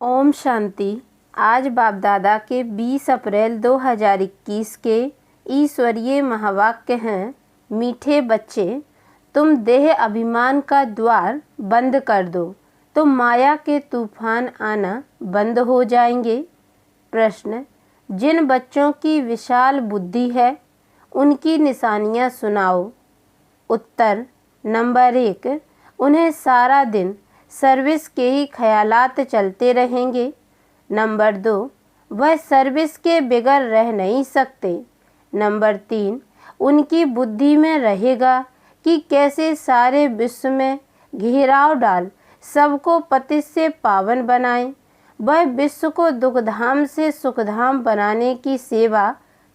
ओम शांति। आज बाप दादा के 20 अप्रैल 2021 के ईश्वरीय महावाक्य हैं। मीठे बच्चे, तुम देह अभिमान का द्वार बंद कर दो तो माया के तूफान आना बंद हो जाएंगे। प्रश्न, जिन बच्चों की विशाल बुद्धि है उनकी निशानियां सुनाओ। उत्तर, नंबर 1, उन्हें सारा दिन सर्विस के ही ख्यालात चलते रहेंगे। नंबर 2, वह सर्विस के बगैर रह नहीं सकते। नंबर 3, उनकी बुद्धि में रहेगा कि कैसे सारे विश्व में घेराव डाल सबको पतित से पावन बनाएं। वह विश्व को दुखधाम से सुखधाम बनाने की सेवा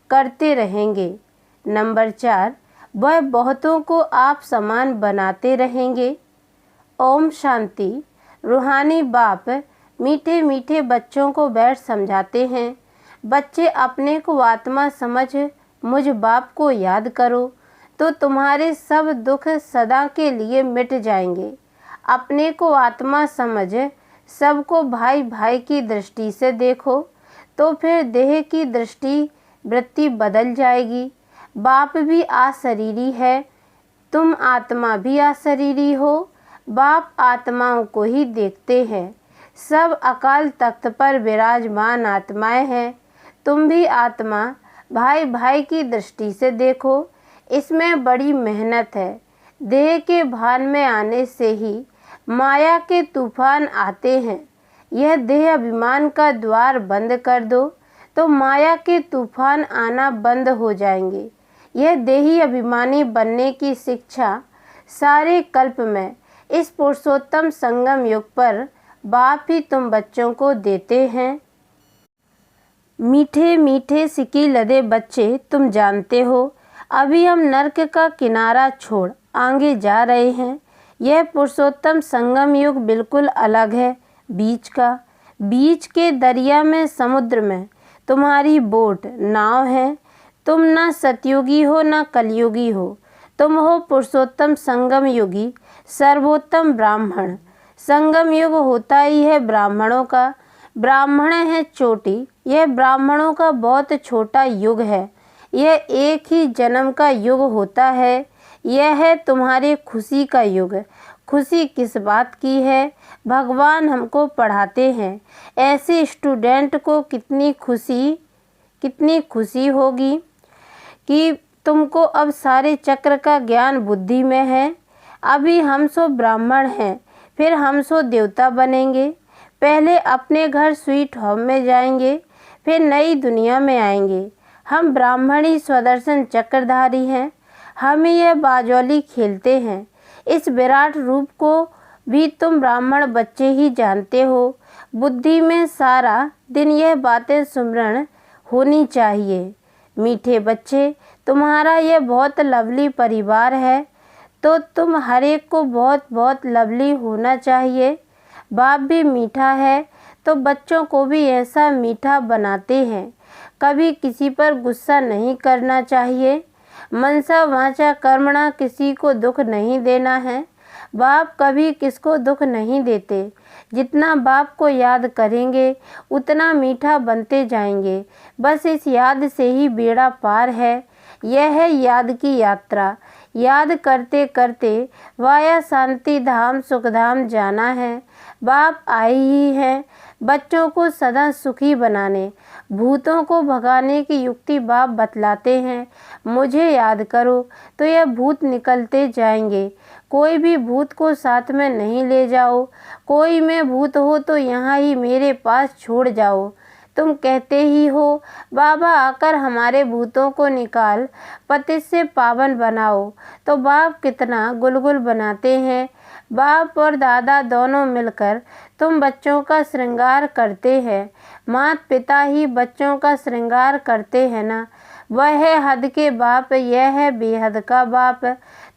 करते रहेंगे। नंबर 4, वह बहुतों को आप समान बनाते रहेंगे। ओम शांति। रूहानी बाप मीठे मीठे बच्चों को बैठ समझाते हैं। बच्चे, अपने को आत्मा समझ मुझ बाप को याद करो तो तुम्हारे सब दुख सदा के लिए मिट जाएंगे। अपने को आत्मा समझ सबको भाई भाई की दृष्टि से देखो तो फिर देह की दृष्टि वृत्ति बदल जाएगी। बाप भी अशरीरी है, तुम आत्मा भी अशरीरी हो। बाप आत्माओं को ही देखते हैं। सब अकाल तख्त पर विराजमान आत्माएं हैं। तुम भी आत्मा भाई भाई की दृष्टि से देखो। इसमें बड़ी मेहनत है। देह के भान में आने से ही माया के तूफान आते हैं। यह देह अभिमान का द्वार बंद कर दो तो माया के तूफान आना बंद हो जाएंगे। यह देही अभिमानी बनने की शिक्षा सारे कल्प में इस पुरुषोत्तम संगम युग पर बाप ही तुम बच्चों को देते हैं। मीठे मीठे सिकी लदे बच्चे, तुम जानते हो अभी हम नर्क का किनारा छोड़ आगे जा रहे हैं। यह पुरुषोत्तम संगम युग बिल्कुल अलग है बीच का। बीच के दरिया में, समुद्र में तुम्हारी बोट नाव है। तुम ना सतयुगी हो ना कलयुगी हो, तुम हो पुरुषोत्तम संगम युगी, सर्वोत्तम ब्राह्मण। संगम युग होता ही है ब्राह्मणों का। ब्राह्मण है चोटी। यह ब्राह्मणों का बहुत छोटा युग है। यह एक ही जन्म का युग होता है। यह है तुम्हारे खुशी का युग। खुशी किस बात की है? भगवान हमको पढ़ाते हैं। ऐसे स्टूडेंट को कितनी खुशी होगी कि तुमको अब सारे चक्र का ज्ञान बुद्धि में है। अभी हम सो ब्राह्मण हैं, फिर हम सो देवता बनेंगे। पहले अपने घर स्वीट होम में जाएंगे, फिर नई दुनिया में आएंगे। हम ब्राह्मण ही स्वदर्शन चक्रधारी हैं। हम ही यह बाजौली खेलते हैं। इस विराट रूप को भी तुम ब्राह्मण बच्चे ही जानते हो। बुद्धि में सारा दिन यह बातें सुमरण होनी चाहिए। मीठे बच्चे, तुम्हारा यह बहुत लवली परिवार है तो तुम हर एक को बहुत बहुत लवली होना चाहिए। बाप भी मीठा है तो बच्चों को भी ऐसा मीठा बनाते हैं। कभी किसी पर गुस्सा नहीं करना चाहिए। मनसा वाचा कर्मणा किसी को दुख नहीं देना है। बाप कभी किसको दुख नहीं देते। जितना बाप को याद करेंगे उतना मीठा बनते जाएंगे। बस इस याद से ही बेड़ा पार है। यह है याद की यात्रा। याद करते करते वाया शांति धाम सुखधाम जाना है। बाप आए ही हैं बच्चों को सदा सुखी बनाने, भूतों को भगाने की युक्ति बाप बतलाते हैं। मुझे याद करो तो यह भूत निकलते जाएंगे। कोई भी भूत को साथ में नहीं ले जाओ। कोई में भूत हो तो यहाँ ही मेरे पास छोड़ जाओ। तुम कहते ही हो बाबा आकर हमारे भूतों को निकाल पतित से पावन बनाओ, तो बाप कितना गुलगुल बनाते हैं। बाप और दादा दोनों मिलकर तुम बच्चों का श्रृंगार करते हैं। माता पिता ही बच्चों का श्रृंगार करते हैं ना। वह है हद के बाप, यह है बेहद का बाप।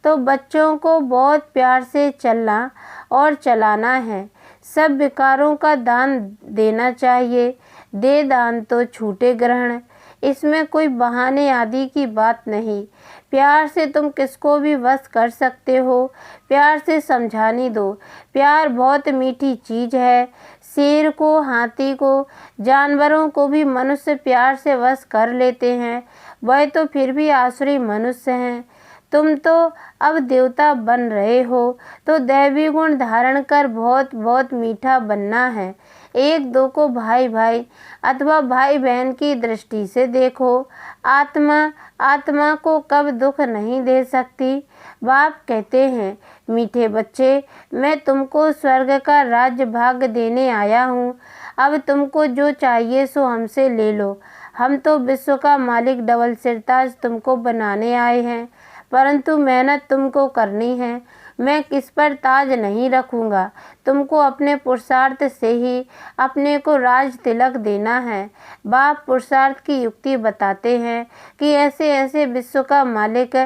तो बच्चों को बहुत प्यार से चलना और चलाना है। सब विकारों का दान देना चाहिए। दे दान तो छूटे ग्रहण। इसमें कोई बहाने आदि की बात नहीं। प्यार से तुम किसको भी वश कर सकते हो। प्यार से समझानी दो। प्यार बहुत मीठी चीज़ है। शेर को, हाथी को, जानवरों को भी मनुष्य प्यार से वश कर लेते हैं। वह तो फिर भी आसुरी मनुष्य हैं। तुम तो अब देवता बन रहे हो तो दैवी गुण धारण कर बहुत बहुत मीठा बनना है। एक दो को भाई भाई अथवा भाई बहन की दृष्टि से देखो। आत्मा आत्मा को कब दुख नहीं दे सकती। बाप कहते हैं, मीठे बच्चे, मैं तुमको स्वर्ग का राज्य भाग्य देने आया हूँ। अब तुमको जो चाहिए सो हमसे ले लो। हम तो विश्व का मालिक डबल सिरताज तुमको बनाने आए हैं, परंतु मेहनत तुमको करनी है। मैं किस पर ताज नहीं रखूँगा। तुमको अपने पुरुषार्थ से ही अपने को राज तिलक देना है। बाप पुरुषार्थ की युक्ति बताते हैं कि ऐसे ऐसे विश्व का मालिक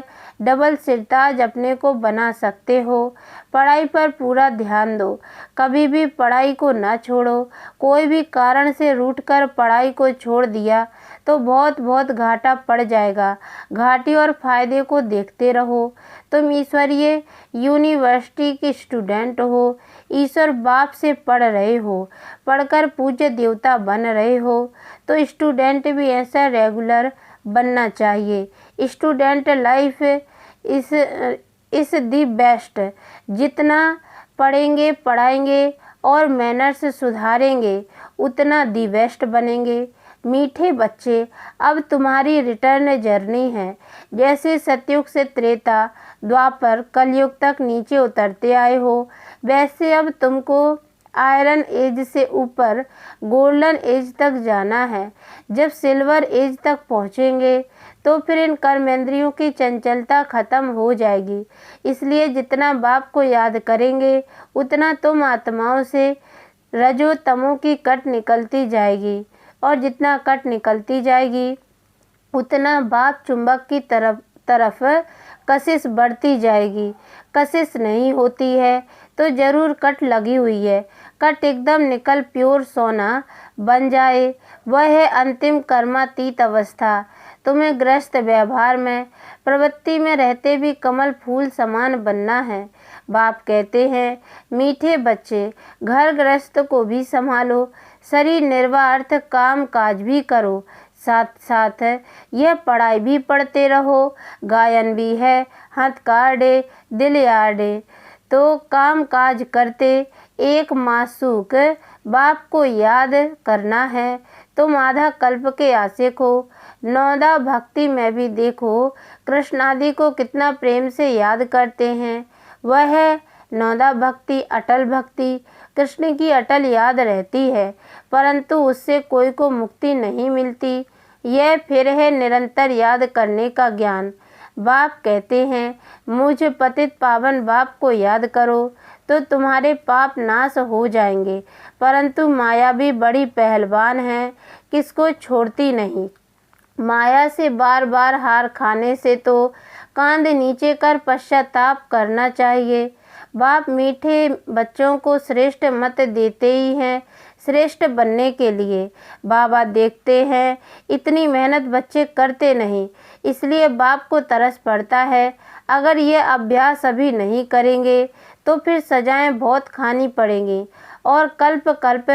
डबल सिरताज अपने को बना सकते हो। पढ़ाई पर पूरा ध्यान दो, कभी भी पढ़ाई को ना छोड़ो। कोई भी कारण से रूठकर पढ़ाई को छोड़ दिया तो बहुत बहुत घाटा पड़ जाएगा। घाटे और फायदे को देखते रहो। तुम ईश्वरीय यूनिवर्सिटी के स्टूडेंट हो। ईश्वर बाप से पढ़ रहे हो, पढ़कर पूज्य देवता बन रहे हो, तो स्टूडेंट भी ऐसा रेगुलर बनना चाहिए। स्टूडेंट लाइफ इस दी बेस्ट। जितना पढ़ेंगे, पढ़ाएंगे और मैनर्स सुधारेंगे, उतना दी बेस्ट बनेंगे। मीठे बच्चे, अब तुम्हारी रिटर्न जर्नी है। जैसे सतयुग से त्रेता, द्वापर, कलयुग तक नीचे उतरते आए हो, वैसे अब तुमको आयरन एज से ऊपर गोल्डन एज तक जाना है। जब सिल्वर एज तक पहुँचेंगे तो फिर इन कर्मेंद्रियों की चंचलता खत्म हो जाएगी। इसलिए जितना बाप को याद करेंगे, उतना तुम आत्माओं से रजो तमो की कट निकलती जाएगी, और जितना कट निकलती जाएगी उतना बाप चुंबक की तरफ कशिश बढ़ती जाएगी। कशिश नहीं होती है तो जरूर कट लगी हुई है। कट एकदम निकल प्योर सोना बन जाए, वह है अंतिम कर्मातीत अवस्था। तुम्हें गृहस्थ व्यवहार में, प्रवृत्ति में रहते भी कमल फूल समान बनना है। बाप कहते हैं, मीठे बच्चे, घर गृहस्थ को भी संभालो, शरीर निर्वाह अर्थ काम काज भी करो, साथ साथ यह पढ़ाई भी पढ़ते रहो। गायन भी है, हथकारे दिल यार्डे, तो काम काज करते एक मासूक बाप को याद करना है। तुम आधा कल्प के आशिक हो। नौदा भक्ति में भी देखो, कृष्ण आदि को कितना प्रेम से याद करते हैं। वह है नौदा भक्ति, अटल भक्ति। कृष्ण की अटल याद रहती है, परंतु उससे कोई को मुक्ति नहीं मिलती। यह फिर है निरंतर याद करने का ज्ञान। बाप कहते हैं, मुझ पतित पावन बाप को याद करो तो तुम्हारे पाप नाश हो जाएंगे। परंतु माया भी बड़ी पहलवान है, किसको छोड़ती नहीं। माया से बार बार हार खाने से तो कांध नीचे कर पश्चाताप करना चाहिए। बाप मीठे बच्चों को श्रेष्ठ मत देते ही हैं, श्रेष्ठ बनने के लिए। बाबा देखते हैं इतनी मेहनत बच्चे करते नहीं, इसलिए बाप को तरस पड़ता है। अगर ये अभ्यास अभी नहीं करेंगे तो फिर सजाएं बहुत खानी पड़ेंगी और कल्प कल्प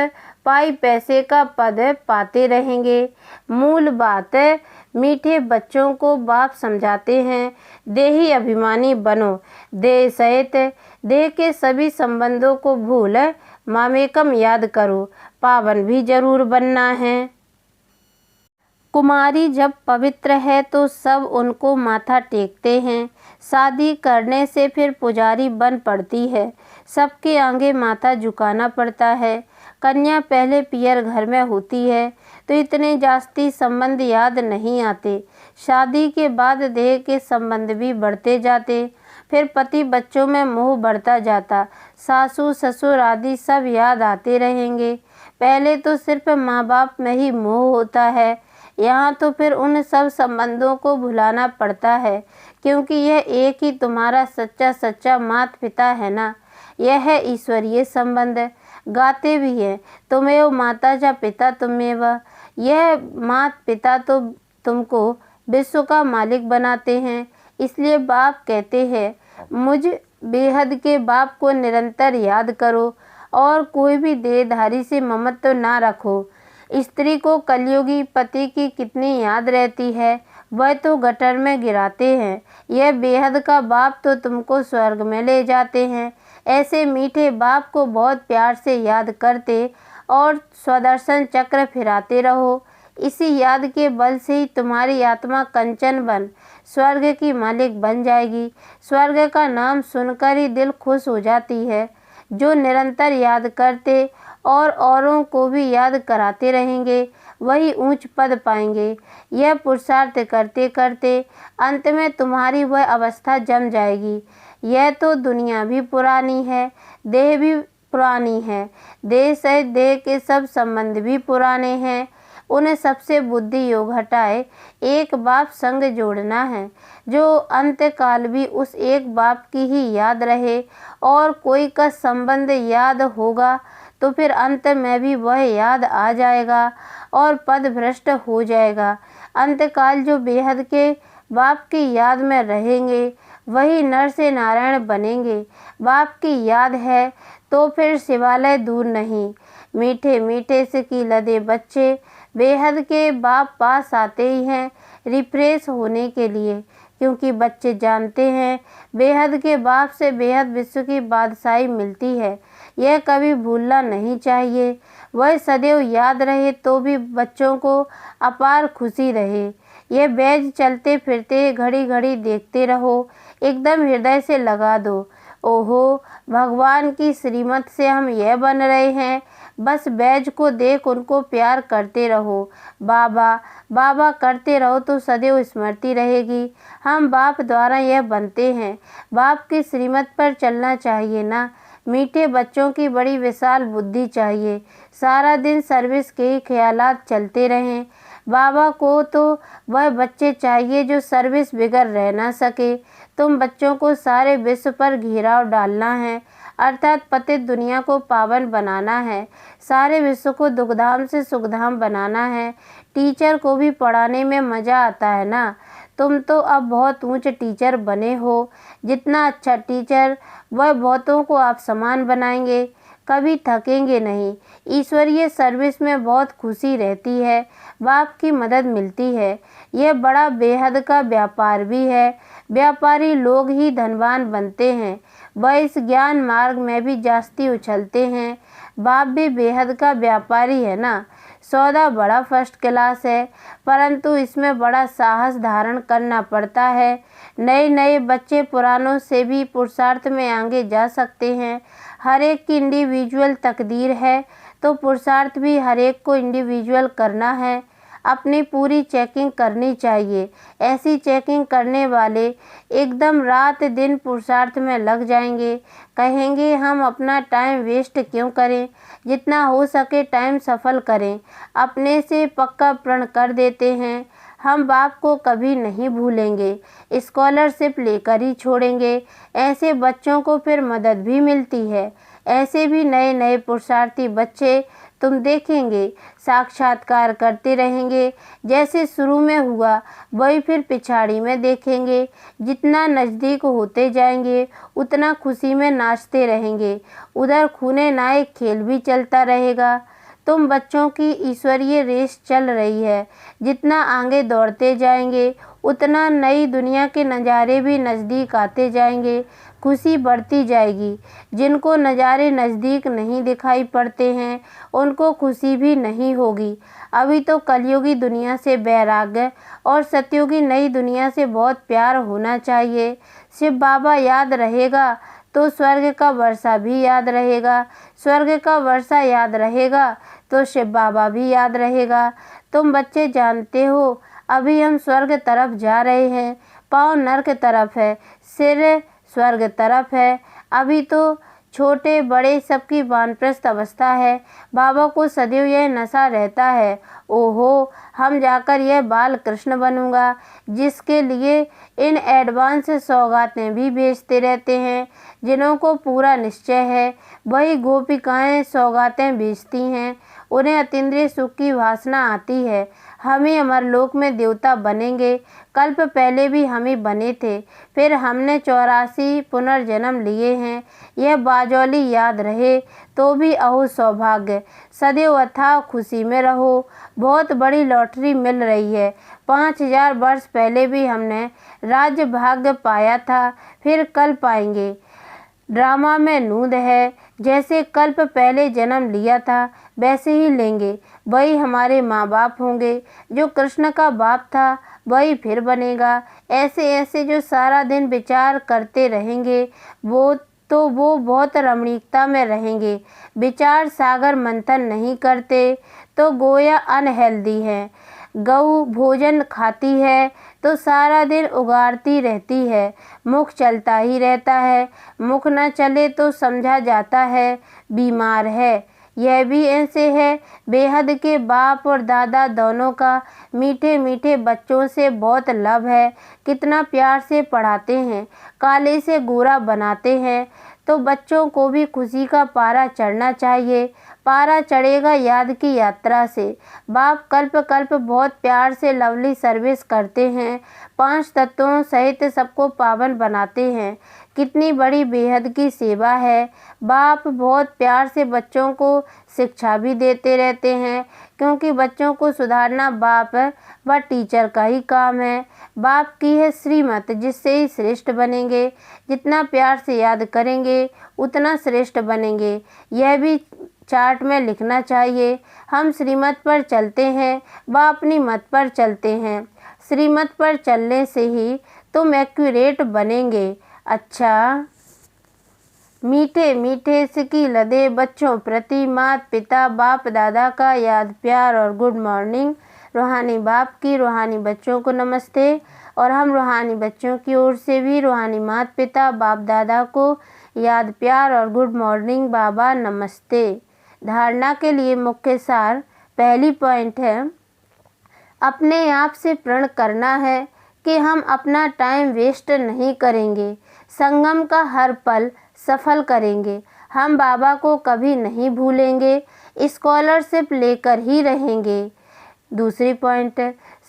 पाई पैसे का पद पाते रहेंगे। मूल बात मीठे बच्चों को बाप समझाते हैं, देही अभिमानी बनो। देह सहित देह के सभी संबंधों को भूल मामेकम याद करो। पावन भी जरूर बनना है। कुमारी जब पवित्र है तो सब उनको माथा टेकते हैं। शादी करने से फिर पुजारी बन पड़ती है, सबके आगे माथा झुकाना पड़ता है। कन्या पहले पियर घर में होती है तो इतने जास्ती संबंध याद नहीं आते। शादी के बाद देह के संबंध भी बढ़ते जाते, फिर पति बच्चों में मोह बढ़ता जाता। सासू ससुर आदि सब याद आते रहेंगे। पहले तो सिर्फ माँ बाप में ही मोह होता है, यहाँ तो फिर उन सब संबंधों को भुलाना पड़ता है, क्योंकि यह एक ही तुम्हारा सच्चा माता पिता है ना। यह है ईश्वरीय संबंध। गाते भी हैं, तुमेव माता च पिता तुमेव। यह माता पिता तो तुमको विश्व का मालिक बनाते हैं। इसलिए बाप कहते हैं, मुझ बेहद के बाप को निरंतर याद करो। और कोई भी देहधारी से ममत्व ना रखो। स्त्री को कलयुगी पति की कितनी याद रहती है, वह तो गटर में गिराते हैं। यह बेहद का बाप तो तुमको स्वर्ग में ले जाते हैं। ऐसे मीठे बाप को बहुत प्यार से याद करते और स्वदर्शन चक्र फिराते रहो। इसी याद के बल से ही तुम्हारी आत्मा कंचन बन स्वर्ग की मालिक बन जाएगी। स्वर्ग का नाम सुनकर ही दिल खुश हो जाती है। जो निरंतर याद करते और औरों को भी याद कराते रहेंगे, वही ऊंच पद पाएंगे। यह पुरुषार्थ करते करते अंत में तुम्हारी वह अवस्था जम जाएगी। यह तो दुनिया भी पुरानी है, देह भी पुरानी है, देह सहित देह के सब संबंध भी पुराने हैं। उन्हें सबसे बुद्धि योग हटाए एक बाप संग जोड़ना है, जो अंत काल भी उस एक बाप की ही याद रहे। और कोई का संबंध याद होगा तो फिर अंत में भी वह याद आ जाएगा और पद भ्रष्ट हो जाएगा। अंतकाल जो बेहद के बाप की याद में रहेंगे, वही नर से नारायण बनेंगे। बाप की याद है तो फिर शिवालय दूर नहीं। मीठे मीठे से की लदे बच्चे बेहद के बाप पास आते ही हैं रिफ्रेश होने के लिए, क्योंकि बच्चे जानते हैं बेहद के बाप से बेहद विश्व की बादशाही मिलती है। यह कभी भूलना नहीं चाहिए। वह सदैव याद रहे तो भी बच्चों को अपार खुशी रहे। यह बैज चलते फिरते घड़ी घड़ी देखते रहो, एकदम हृदय से लगा दो। ओहो, भगवान की श्रीमत से हम यह बन रहे हैं। बस बैज को देख उनको प्यार करते रहो। बाबा बाबा करते रहो तो सदैव स्मृति रहेगी। हम बाप द्वारा यह बनते हैं। बाप की श्रीमत पर चलना चाहिए ना। मीठे बच्चों की बड़ी विशाल बुद्धि चाहिए। सारा दिन सर्विस के ही ख्यालात चलते रहें। बाबा को तो वह बच्चे चाहिए जो सर्विस बिगड़ रह ना सके। तुम बच्चों को सारे विश्व पर घेराव डालना है, अर्थात पतित दुनिया को पावन बनाना है। सारे विश्व को दुखधाम से सुखधाम बनाना है। टीचर को भी पढ़ाने में मज़ा आता है ना। तुम तो अब बहुत ऊंचे टीचर बने हो। जितना अच्छा टीचर, वह बहुतों को आप समान बनाएंगे, कभी थकेंगे नहीं। ईश्वरीय सर्विस में बहुत खुशी रहती है, बाप की मदद मिलती है। यह बड़ा बेहद का व्यापार भी है। व्यापारी लोग ही धनवान बनते हैं। वह इस ज्ञान मार्ग में भी जास्ती उछलते हैं। बाप भी बेहद का व्यापारी है ना। सौदा बड़ा फर्स्ट क्लास है, परंतु इसमें बड़ा साहस धारण करना पड़ता है। नए नए बच्चे पुरानों से भी पुरुषार्थ में आगे जा सकते हैं। हर एक की इंडिविजुअल तकदीर है, तो पुरुषार्थ भी हर एक को इंडिविजुअल करना है। अपनी पूरी चेकिंग करनी चाहिए। ऐसी चेकिंग करने वाले एकदम रात दिन पुरुषार्थ में लग जाएंगे। कहेंगे हम अपना टाइम वेस्ट क्यों करें, जितना हो सके टाइम सफल करें। अपने से पक्का प्रण कर देते हैं, हम बाप को कभी नहीं भूलेंगे, स्कॉलरशिप लेकर ही छोड़ेंगे। ऐसे बच्चों को फिर मदद भी मिलती है। ऐसे भी नए नए पुरुषार्थी बच्चे तुम देखेंगे, साक्षात्कार करते रहेंगे। जैसे शुरू में हुआ वही फिर पिछाड़ी में देखेंगे। जितना नज़दीक होते जाएंगे उतना खुशी में नाचते रहेंगे। उधर खूने नायक खेल भी चलता रहेगा। तुम बच्चों की ईश्वरीय रेस चल रही है। जितना आगे दौड़ते जाएंगे उतना नई दुनिया के नज़ारे भी नज़दीक आते जाएंगे। खुशी बढ़ती जाएगी। जिनको नज़ारे नज़दीक नहीं दिखाई पड़ते हैं उनको खुशी भी नहीं होगी। अभी तो कलयुगी दुनिया से वैराग्य और सतयुगी नई दुनिया से बहुत प्यार होना चाहिए। शिव बाबा याद रहेगा तो स्वर्ग का वर्षा भी याद रहेगा। स्वर्ग का वर्षा याद रहेगा तो शिव बाबा भी याद रहेगा। तुम बच्चे जानते हो अभी हम स्वर्ग तरफ जा रहे हैं। पाँव नर्क तरफ है, सिर स्वर्ग तरफ है। अभी तो छोटे बड़े सबकी वानप्रस्थ अवस्था है। बाबा को सदैव यह नशा रहता है, ओहो हम जाकर यह बाल कृष्ण बनूंगा, जिसके लिए इन एडवांस सौगातें भी भेजते रहते हैं। जिन्हों को पूरा निश्चय है वही गोपिकाएं सौगातें भेजती हैं। उन्हें अतीन्द्रिय सुख की वासना आती है। हम ही अमरलोक में देवता बनेंगे। कल्प पहले भी हम ही बने थे, फिर हमने 84 पुनर्जन्म लिए हैं। यह बाजौली याद रहे तो भी अहो सौभाग्य। सदैव अथाह खुशी में रहो। बहुत बड़ी लॉटरी मिल रही है। 5000 वर्ष पहले भी हमने राज्य भाग्य पाया था, फिर कल पाएंगे। ड्रामा में नूंद है, जैसे कल्प पहले जन्म लिया था वैसे ही लेंगे। वही हमारे माँ बाप होंगे। जो कृष्ण का बाप था वही फिर बनेगा। ऐसे ऐसे जो सारा दिन विचार करते रहेंगे वो बहुत रमणीकता में रहेंगे। विचार सागर मंथन नहीं करते तो गोया अनहेल्दी है। गऊ भोजन खाती है तो सारा दिन उगारती रहती है। मुख चलता ही रहता है, मुख न चले तो समझा जाता है बीमार है। यह भी ऐसे है। बेहद के बाप और दादा दोनों का मीठे मीठे बच्चों से बहुत लव है। कितना प्यार से पढ़ाते हैं, काले से गोरा बनाते हैं। तो बच्चों को भी खुशी का पारा चढ़ना चाहिए। पारा चढ़ेगा याद की यात्रा से। बाप कल्प कल्प बहुत प्यार से लवली सर्विस करते हैं। 5 तत्वों सहित सबको पावन बनाते हैं। कितनी बड़ी बेहद की सेवा है। बाप बहुत प्यार से बच्चों को शिक्षा भी देते रहते हैं, क्योंकि बच्चों को सुधारना बाप व टीचर का ही काम है। बाप की है श्रीमत, जिससे ही श्रेष्ठ बनेंगे। जितना प्यार से याद करेंगे उतना श्रेष्ठ बनेंगे। यह भी चार्ट में लिखना चाहिए। हम श्रीमत पर चलते हैं व अपनी मत पर चलते हैं। श्रीमत पर चलने से ही तुम एक्यूरेट बनेंगे। अच्छा, मीठे मीठे सिकी लदे बच्चों प्रति माता पिता बाप दादा का याद प्यार और गुड मॉर्निंग। रूहानी बाप की रूहानी बच्चों को नमस्ते, और हम रूहानी बच्चों की ओर से भी रूहानी माता पिता बाप दादा को याद प्यार और गुड मॉर्निंग बाबा नमस्ते। धारणा के लिए मुख्य सार। पहली पॉइंट है, अपने आप से प्रण करना है कि हम अपना टाइम वेस्ट नहीं करेंगे। संगम का हर पल सफल करेंगे। हम बाबा को कभी नहीं भूलेंगे। स्कॉलरशिप लेकर ही रहेंगे। दूसरी पॉइंट,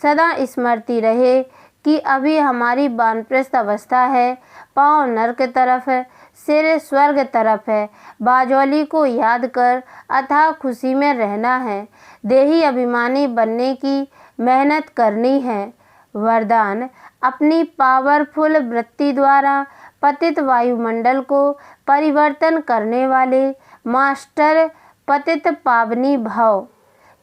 सदा स्मृति रहे कि अभी हमारी वानप्रस्थ अवस्था है। पाँव नर्क तरफ है, सिर स्वर्ग तरफ है। बाजौली को याद कर अथाह खुशी में रहना है। देही अभिमानी बनने की मेहनत करनी है। वरदान, अपनी पावरफुल वृत्ति द्वारा पतित वायुमंडल को परिवर्तन करने वाले मास्टर पतित पावनी भव।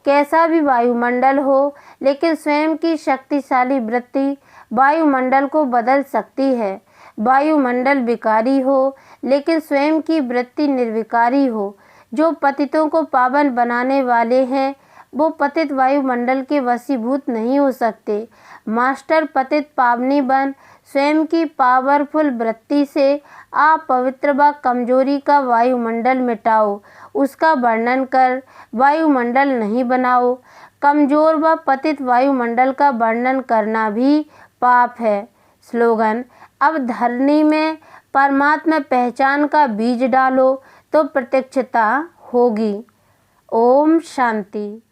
कैसा भी वायुमंडल हो, लेकिन स्वयं की शक्तिशाली वृत्ति वायुमंडल को बदल सकती है। वायुमंडल विकारी हो, लेकिन स्वयं की वृत्ति निर्विकारी हो। जो पतितों को पावन बनाने वाले हैं वो पतित वायुमंडल के वशीभूत नहीं हो सकते। मास्टर पतित पावनी बन स्वयं की पावरफुल वृत्ति से आप पवित्र व कमजोरी का वायुमंडल मिटाओ। उसका वर्णन कर वायुमंडल नहीं बनाओ। कमजोर व पतित वायुमंडल का वर्णन करना भी पाप है। स्लोगन, अब धरनी में परमात्मा पहचान का बीज डालो तो प्रत्यक्षता होगी। ओम शांति।